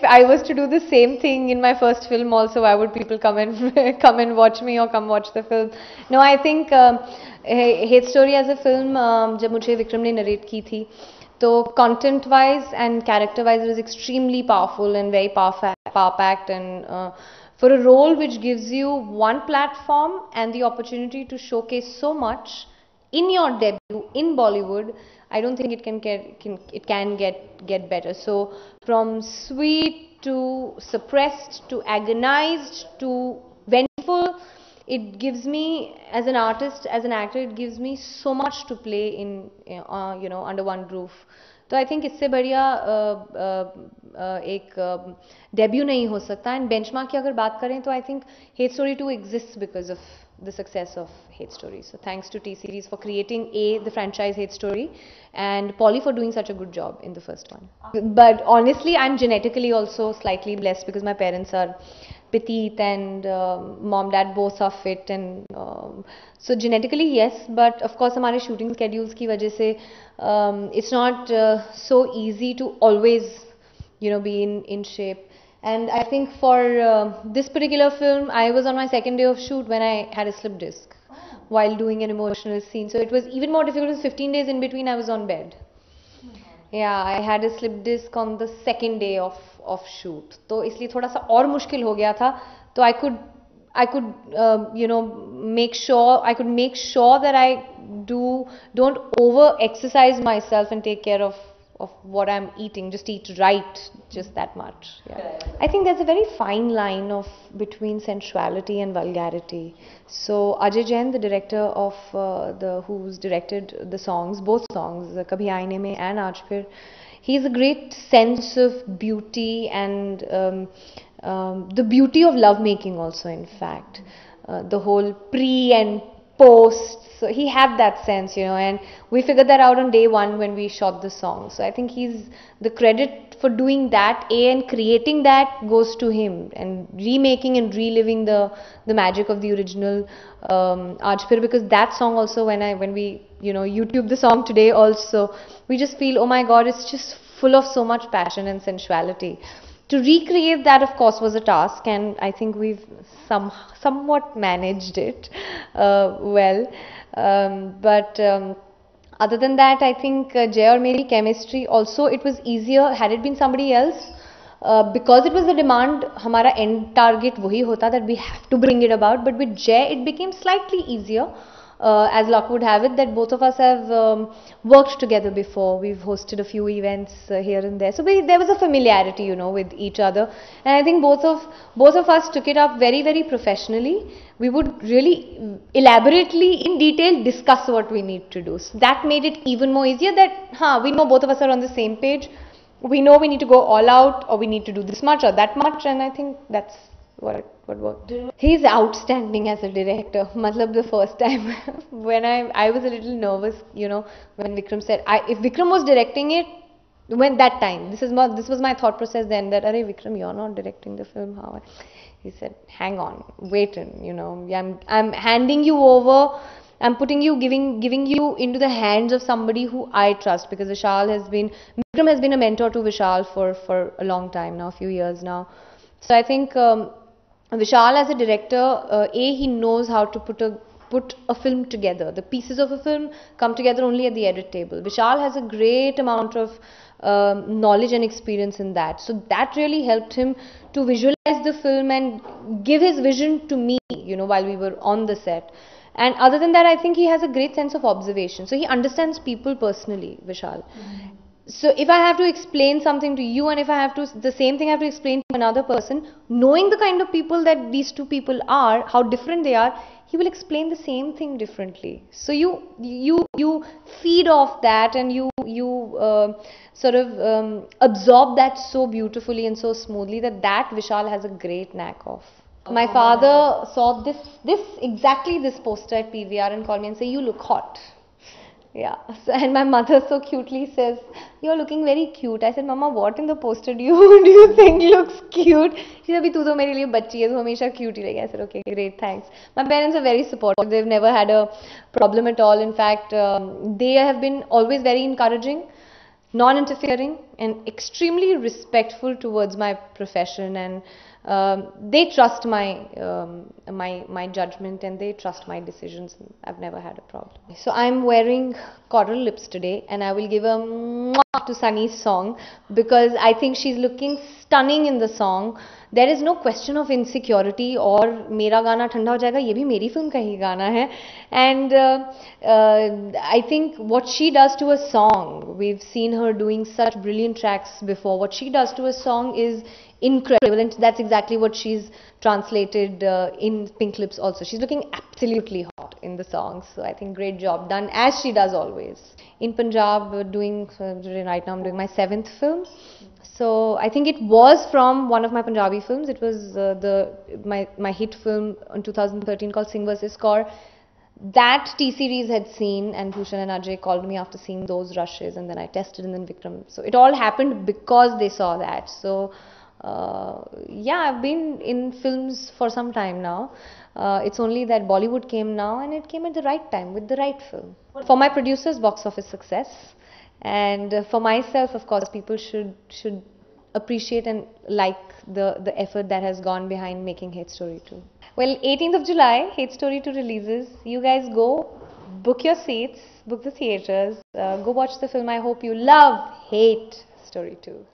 I was to do the same thing in my first film also, why would people come and come and watch me or come watch the film? No, I think Hate Story as a film, जब मुझे विक्रम ने narrate की थी, तो content wise and character wise it was extremely powerful and very power packed, and for a role which gives you one platform and the opportunity to showcase so much in your debut in Bollywood, I don't think it can get better. So from sweet to suppressed to agonized to vengeful, it gives me, as an artist, as an actor, it gives me so much to play in, under one roof. तो I think इससे बढ़िया एक debut नहीं हो सकता. And benchmark की अगर बात करें तो I think hate story 2 exists because of the success of Hate Story. So thanks to T-Series for creating the franchise Hate Story, and Polly for doing such a good job in the first one. But honestly, I'm genetically also slightly blessed because my parents are petite and mom dad both are fit, and so genetically yes, but of course हमारे shooting schedules की वजह से it's not so easy to always be in shape. And I think for this particular film, I was on my second day of shoot when I had a slip disc while doing an emotional scene. So it was even more difficult because 15 days in between I was on bed. Yeah, I had a slip disc on the second day of shoot. तो इसलिए थोड़ा सा और मुश्किल हो गया था. तो I could make sure that I don't over exercise myself and take care of what I'm eating. Just eat right, just that much. Yeah. I think there's a very fine line between sensuality and vulgarity. So Ajay Jain, the director of who's directed the songs, both songs, Kabhi Aine Mein and Aaj Phir, he has a great sense of beauty and the beauty of lovemaking also, in fact. The whole pre and post. So he had that sense, and we figured that out on day one when we shot the song. So I think the credit for doing that, and creating that goes to him, and remaking and reliving the magic of the original Aaj Phir, because that song also, when we YouTube the song today also, we just feel, oh my God, it's just full of so much passion and sensuality. To recreate that, of course, was a task, and I think we've somewhat managed it well. But other than that, I think Jay और मेरी chemistry also, it was easier had it been somebody else, because it was the demand. हमारा end target वही होता that we have to bring it about. But with Jay, it became slightly easier. As luck would have it, that both of us have worked together before. We've hosted a few events here and there, so there was a familiarity, with each other, and I think both of us took it up very, very professionally. We would really elaborately, in detail, discuss what we need to do. So that made it even more easier. That we know both of us are on the same page. We know we need to go all out, or we need to do this much or that much, and I think that's what worked. He's outstanding as a director. Matlab, the first time when I was a little nervous, when Vikram said, if Vikram was directing it, when that time, this was my thought process then, that Arey Vikram, you're not directing the film, how? He said, hang on, wait, I'm handing you over. I'm giving you into the hands of somebody who I trust, because Vikram has been a mentor to Vishal for a long time now, a few years now. So I think Vishal as a director, he knows how to put a film together. The pieces of a film come together only at the edit table. Vishal has a great amount of knowledge and experience in that. So that really helped him to visualize the film and give his vision to me, while we were on the set. And other than that, I think he has a great sense of observation. So he understands people personally, Vishal. So if I have to explain something to you, and if I have to, the same thing I have to explain to another person, knowing the kind of people that these two people are, how different they are, he will explain the same thing differently. So you feed off that, and you sort of absorb that so beautifully and so smoothly that Vishal has a great knack of. My father saw exactly this poster at PVR and called me and said, "You look hot." Yeah, so, and my mother so cutely says, "You're looking very cute." I said, "Mama, what in the poster do you think looks cute?" She said, "Abhi tu to mere liye bachchi hai, tu hamesha cute hi rahegi." I said, "Okay, great, thanks." My parents are very supportive. They've never had a problem at all. In fact, they have been always very encouraging. non-interfering and extremely respectful towards my profession, and they trust my judgment, and they trust my decisions. I've never had a problem. So I'm wearing coral lips today, and I will give a mwah to Sunny's song because I think she's looking stunning in the song. There is no question of insecurity or मेरा गाना ठंडा हो जाएगा, ये भी मेरी film का ही गाना है. And I think what she does to a song, we've seen her doing such brilliant tracks before. What she does to a song is incredible, and that's exactly what she's translated in Pink Lips also. She's looking absolutely hot in the song, so I think great job done, as she does always. In Punjab, right now I'm doing my 7th film. So I think it was from one of my Punjabi films. It was my hit film in 2013 called Singh vs. Score. That T-series had seen, and Bhushan and Ajay called me after seeing those rushes, and then I tested, and then Vikram. So it all happened because they saw that. So yeah, I've been in films for some time now. It's only that Bollywood came now, and it came at the right time with the right film. For my producers, box office success. And for myself, of course, people should appreciate and like the effort that has gone behind making Hate Story 2. Well, 18th of July, Hate Story 2 releases. You guys go, book your seats, book the theatres, go watch the film. I hope you love Hate Story 2.